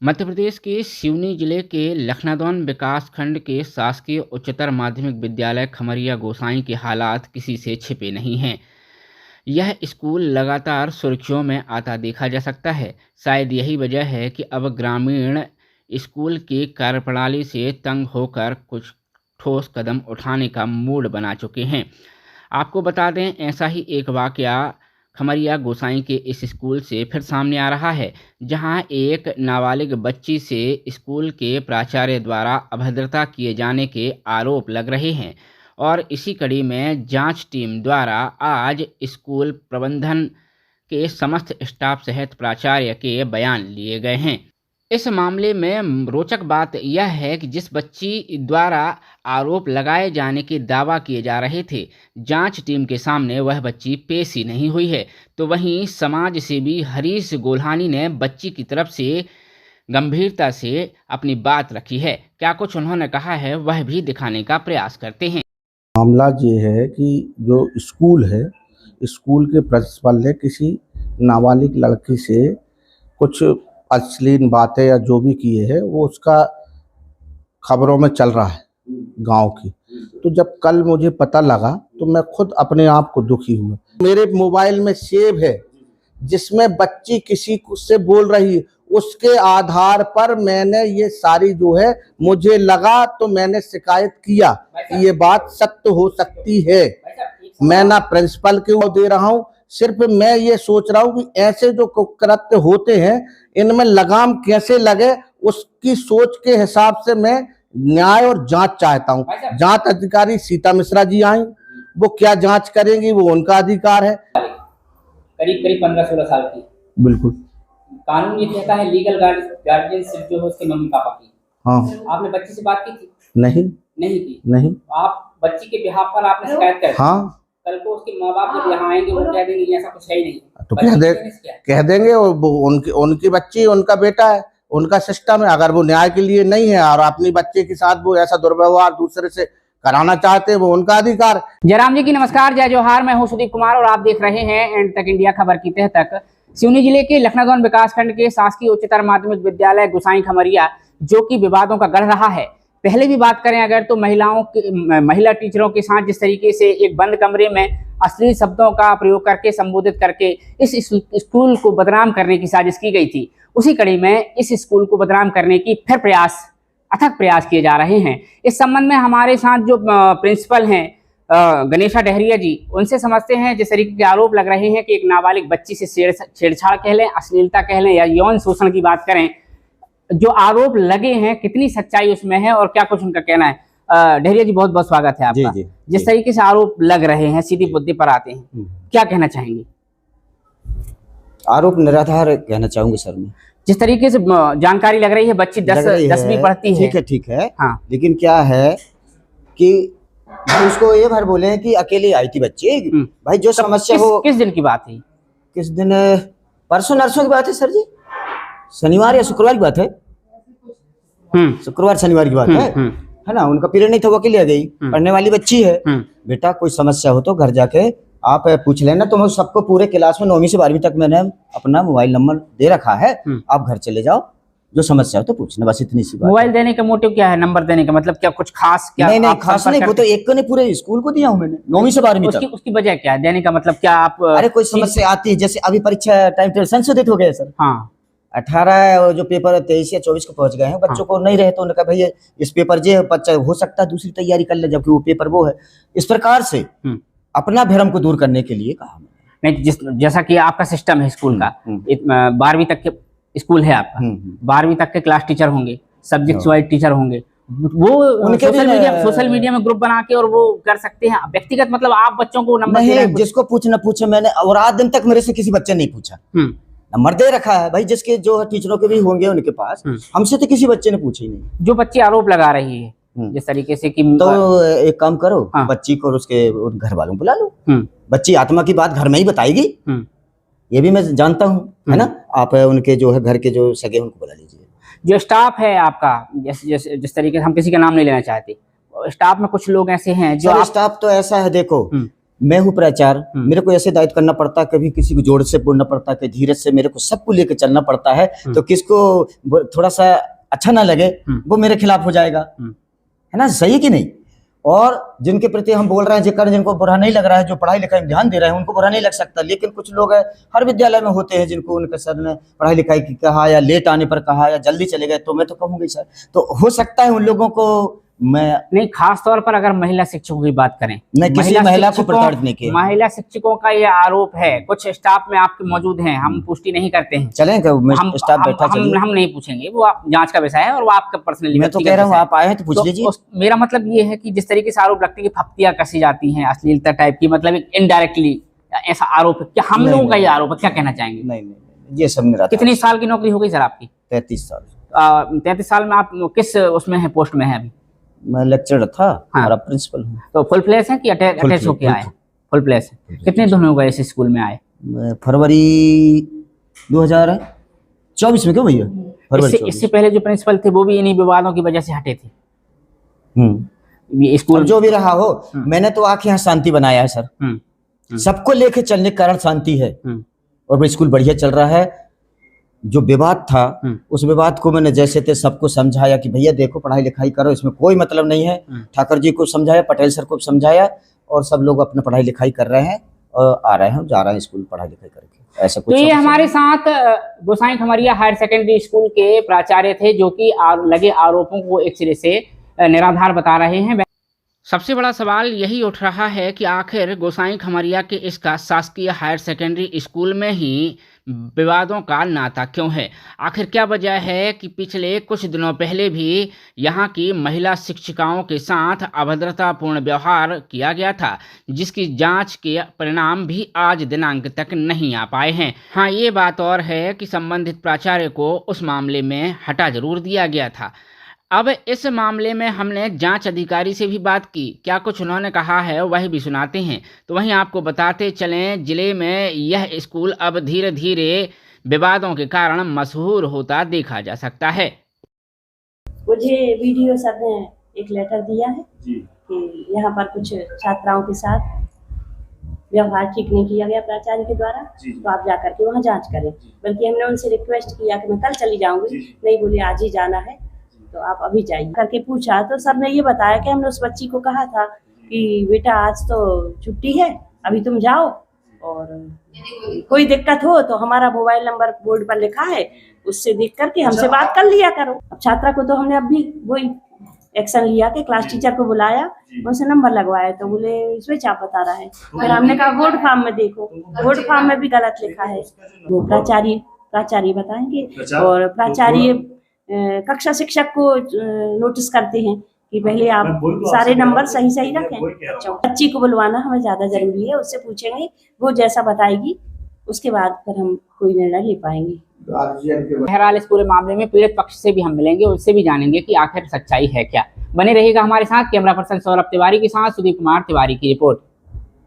मध्य प्रदेश के सिवनी जिले के लखनादौन विकास खंड के शासकीय उच्चतर माध्यमिक विद्यालय खमरिया गोसाई के हालात किसी से छिपे नहीं हैं। यह स्कूल लगातार सुर्खियों में आता देखा जा सकता है। शायद यही वजह है कि अब ग्रामीण स्कूल की कार्यप्रणाली से तंग होकर कुछ ठोस कदम उठाने का मूड बना चुके हैं। आपको बता दें, ऐसा ही एक वाकया खमरिया गोसाई के इस स्कूल से फिर सामने आ रहा है, जहां एक नाबालिग बच्ची से स्कूल के प्राचार्य द्वारा अभद्रता किए जाने के आरोप लग रहे हैं और इसी कड़ी में जांच टीम द्वारा आज स्कूल प्रबंधन के समस्त स्टाफ सहित प्राचार्य के बयान लिए गए हैं। इस मामले में रोचक बात यह है कि जिस बच्ची द्वारा आरोप लगाए जाने के दावा किए जा रहे थे, जांच टीम के सामने वह बच्ची पेश ही नहीं हुई है। तो वहीं समाज सेवी हरीश गोल्हानी ने बच्ची की तरफ से गंभीरता से अपनी बात रखी है। क्या कुछ उन्होंने कहा है, वह भी दिखाने का प्रयास करते हैं। मामला ये है कि जो स्कूल है, स्कूल के प्रिंसिपल ने किसी नाबालिग लड़की से कुछ अश्लील बातें या जो भी किए हैं वो उसका खबरों में चल रहा है गांव की। तो जब कल मुझे पता लगा तो मैं खुद अपने आप को दुखी हुआ। मेरे मोबाइल में सेव है जिसमें बच्ची किसी से बोल रही है, उसके आधार पर मैंने ये सारी जो है मुझे लगा तो मैंने शिकायत किया कि ये बात सत्य हो सकती है। मैं ना प्रिंसिपल को दे रहा हूँ, सिर्फ मैं ये सोच रहा हूँ कि ऐसे जो कुकृत्य होते हैं इनमें लगाम कैसे लगे, उसकी सोच के हिसाब से मैं न्याय और जांच चाहता हूँ। जांच अधिकारी सीता मिश्रा जी आई, वो क्या जांच करेंगी वो उनका अधिकार है। करीब 15-16 साल की। बिल्कुल। कानून ये कहता है लीगल गार्जियनशिप जो है उसके मम्मी पापा की। हाँ। आपने बच्ची से बात की थी? नहीं की। नहीं। आप बच्ची के बिहाफ पर आपने शिकायत कर दी? हाँ। कल को उसके माँ बाप जब यहाँ आएंगे वो कह देंगे ऐसा कुछ है ही नहीं, तो कह देंगे उनकी बच्ची, उनका बेटा है, उनका सिस्टम है। अगर वो न्याय के लिए नहीं है और अपनी बच्चे के साथ वो ऐसा दुर्व्यवहार दूसरे से कराना चाहते हैं, वो उनका अधिकार। जयराम जी की नमस्कार, जय जोहार। मैं हूँ सुदीप कुमार और आप देख रहे हैं एंड तक इंडिया खबर की तह तक। सिवनी जिले के लखनादौन विकासखंड के शासकीय उच्चतर माध्यमिक विद्यालय गोसाई खमरिया जो कि विवादों का गढ़ रहा है। पहले भी बात करें अगर तो महिला टीचरों के साथ जिस तरीके से एक बंद कमरे में अश्लील शब्दों का प्रयोग करके संबोधित करके इस स्कूल को बदनाम करने की साजिश की गई थी, उसी कड़ी में इस स्कूल को बदनाम करने की फिर अथक प्रयास किए जा रहे हैं। इस संबंध में हमारे साथ जो प्रिंसिपल हैं गणेशा डहरिया जी, उनसे समझते हैं जिस तरीके के आरोप लग रहे हैं कि एक नाबालिग बच्ची से छेड़छाड़ कह लें, अश्लीलता कह लें या यौन शोषण की बात करें, जो आरोप लगे हैं कितनी सच्चाई उसमें है और क्या कुछ उनका कहना है। डहरिया जी, बहुत बहुत स्वागत है आपका। जी, जिस तरीके से आरोप लग रहे हैं, सीधी मुद्दे पर आते हैं, क्या कहना चाहेंगे? आरोप निराधार कहना चाहूंगा सर मैं। जिस तरीके से जानकारी लग रही है, बच्ची 10वीं पढ़ती है। ठीक है। हाँ। लेकिन क्या है कि उसको ये भर बोले कि अकेले आई थी बच्ची। भाई जो समस्या हो। किस दिन की बात है? किस दिन? परसों नरसों की बात है सर जी, शनिवार या शुक्रवार की बात है। शुक्रवार शनिवार की बात है ना। उनका पीरियड नहीं था, वो अकेले आ गई। पढ़ने वाली बच्ची है। बेटा कोई समस्या हो तो घर जाके आप पूछ लेना। तो मैं सबको पूरे क्लास में 9वीं से 12वीं तक मैंने अपना मोबाइल नंबर दे रखा है, आप घर चले जाओ, जो समस्या हो तो पूछना, बस इतनी सी बात। मोबाइल देने का मोटिव क्या है? नंबर देने का मतलब क्या कुछ खास? क्या नहीं खास नहीं, वो तो एक को नहीं पूरे स्कूल को दिया हूँ मैंने 9वीं से 12वीं तक। उसकी वजह क्या है देने का मतलब? क्या आप अरे कोई समस्या आती है, जैसे अभी परीक्षा टाइम टेबल संशोधित हो गया सर। हाँ। 18 जो पेपर 23 या 24 को पहुंच गए हैं, बच्चों को नहीं रहे तो उन्होंने कहा भैया इस पेपर जे बच्चा हो सकता है दूसरी तैयारी कर ले, जबकि वो पेपर वो है। इस प्रकार से अपना भ्रम को दूर करने के लिए कहा मैंने। नहीं, जैसा कि आपका सिस्टम है स्कूल का, 12वीं तक के स्कूल है आपका, 12वीं तक के क्लास टीचर होंगे, सब्जेक्ट वाइज टीचर होंगे, वो उनके सोशल मीडिया में ग्रुप बना के और वो कर सकते हैं व्यक्तिगत, मतलब आप बच्चों को नंबर नहीं, जिसको पूछना पूछे मैंने, और आज दिन तक मेरे से किसी बच्चे नहीं पूछा। नंबर दे रखा है भाई, जिसके जो टीचरों के भी होंगे उनके पास, हमसे तो किसी बच्चे ने पूछे ही नहीं। जो बच्ची आरोप लगा रही है जिस तरीके से कि तो एक काम करो, बच्ची को और उसके घर वालों को बुला लो। बच्ची आत्मा की बात घर में ही बताएगी, ये भी मैं जानता हूँ, है ना। आप उनके जो है घर के जो सगे उनको बुला लीजिए। जो स्टाफ है आपका, जिस तरीके से, हम किसी का नाम नहीं लेना चाहते, स्टाफ में कुछ लोग ऐसे हैं जो स्टाफ तो ऐसा है, देखो मैं हूँ प्राचार्य, मेरे को ऐसे दायित्व करना पड़ता है, कभी किसी को जोर से बोलना पड़ता है, कभी धीरज से, मेरे को सबको लेके चलना पड़ता है। तो किसको थोड़ा सा अच्छा ना लगे वो मेरे खिलाफ हो जाएगा, है ना, सही है कि नहीं। और जिनके प्रति हम बोल रहे हैं, जिनको बुरा नहीं लग रहा है, जो पढ़ाई लिखाई में ध्यान दे रहे हैं, उनको बुरा नहीं लग सकता। लेकिन कुछ लोग हर विद्यालय में होते हैं जिनको उनके सर ने पढ़ाई लिखाई की कहा, या लेट आने पर कहा, या जल्दी चले गए, तो मैं तो कहूँगी सर, तो हो सकता है उन लोगों को मैं नहीं, खास तौर पर अगर महिला शिक्षकों की बात करें, नहीं, किसी महिला को प्रताड़ित नहीं किया। महिला शिक्षकों का ये आरोप है, कुछ स्टाफ में आपके मौजूद हैं, हम पुष्टि नहीं करते हैं। चलें स्टाफ बैठा, हम नहीं पूछेंगे, वो आप जांच का विषय है और वो आपका पर्सनली। मैं तो कह रहा हूँ आप आए हैं तो पूछ लीजिए। मेरा मतलब ये है कि जिस तरीके से आरोप लगते हैं कि फप्तियां कसी जाती हैं, अश्लीलता टाइप की, मतलब इनडायरेक्टली ऐसा आरोप है क्या हम लोगों का? ये आरोप है, क्या कहना चाहेंगे? नहीं, ये सब मेरा। कितनी साल की नौकरी हो गई सर आपकी? 33 साल। 33 साल में आप किस उसमें है, पोस्ट में है अभी? मैं लेक्चरर था। हाँ। और अब प्रिंसिपल हूँ। तो फुल प्लेस है कि अटैच होके आए? फुल प्लेस है। कितने दिन हो गए इस स्कूल में आए? फरवरी 2024 में। क्यों भैया? फरवरी। इससे पहले जो प्रिंसिपल थे वो भी इन्हीं विवादों की वजह से हटे थे। ये स्कूल जो भी रहा हो, मैंने तो आके यहाँ शांति बनाया है सर। सबको लेके चलने के कारण शांति है, और स्कूल बढ़िया चल रहा है। जो विवाद था उस विवाद को मैंने जैसे थे सबको समझाया कि भैया देखो पढ़ाई लिखाई करो, इसमें कोई मतलब नहीं है। ठाकर जी को समझाया, पटेल सर को समझाया, और सब लोग अपना पढ़ाई लिखाई कर रहे हैं और आ रहे हैं, जा रहे हैं स्कूल पढ़ाई लिखाई करके। ऐसा कुछ। तो ये हमारे साथ गोसाई खमरिया हायर सेकेंडरी स्कूल के प्राचार्य थे, जो कि लगे आरोपों को एक सिरे से निराधार बता रहे हैं। सबसे बड़ा सवाल यही उठ रहा है कि आखिर गोसाई खमरिया के इसका शासकीय हायर सेकेंडरी स्कूल में ही विवादों का नाता क्यों है? आखिर क्या वजह है कि पिछले कुछ दिनों पहले भी यहाँ की महिला शिक्षिकाओं के साथ अभद्रतापूर्ण व्यवहार किया गया था, जिसकी जांच के परिणाम भी आज दिनांक तक नहीं आ पाए हैं। हाँ, ये बात और है कि संबंधित प्राचार्य को उस मामले में हटा जरूर दिया गया था। अब इस मामले में हमने जांच अधिकारी से भी बात की, क्या कुछ उन्होंने कहा है वही भी सुनाते हैं। तो वहीं आपको बताते चलें, जिले में यह स्कूल अब धीरे धीरे विवादों के कारण मशहूर होता देखा जा सकता है। मुझे वीडियो सर ने एक लेटर दिया है कि यहाँ पर कुछ छात्राओं के साथ व्यवहार ठीक नहीं किया गया प्राचार्य के द्वारा, तो आप जाकर के वहाँ जांच करें। बल्कि हमने उनसे रिक्वेस्ट किया कि मैं कल चली जाऊंगी, नहीं बोले आज ही जाना है, तो आप अभी जाइए। करके पूछा तो सर ने ये बताया कि हमने उस बच्ची को कहा था कि बेटा आज तो छुट्टी है, अभी तुम जाओ, और कोई दिक्कत हो तो हमारा मोबाइल नंबर बोर्ड पर लिखा है, उससे देख करके हमसे बात कर लिया करो। अब छात्रा को तो हमने अभी वही एक्शन लिया कि क्लास टीचर को बुलाया, उनसे नंबर लगवाया, तो बोले स्विच ऑफ बता रहा है। फिर हमने कहा बोर्ड फॉर्म में देखो, बोर्ड फॉर्म में भी गलत लिखा है। वो प्राचार्य बताएंगे, और प्राचार्य कक्षा शिक्षक को नोटिस करते हैं कि पहले आप सारे नंबर सही रखें। बच्ची को बुलवाना हमें ज्यादा जरूरी है, उससे पूछेंगे, वो जैसा बताएगी उसके बाद फिर हम कोई निर्णय ले पाएंगे। बहरहाल इस पूरे मामले में पीड़ित पक्ष से भी हम मिलेंगे, उससे भी जानेंगे कि आखिर सच्चाई है क्या। बने रहिएगा हमारे साथ। कैमरा पर्सन सौरभ तिवारी के साथ सुदीप कुमार तिवारी की रिपोर्ट।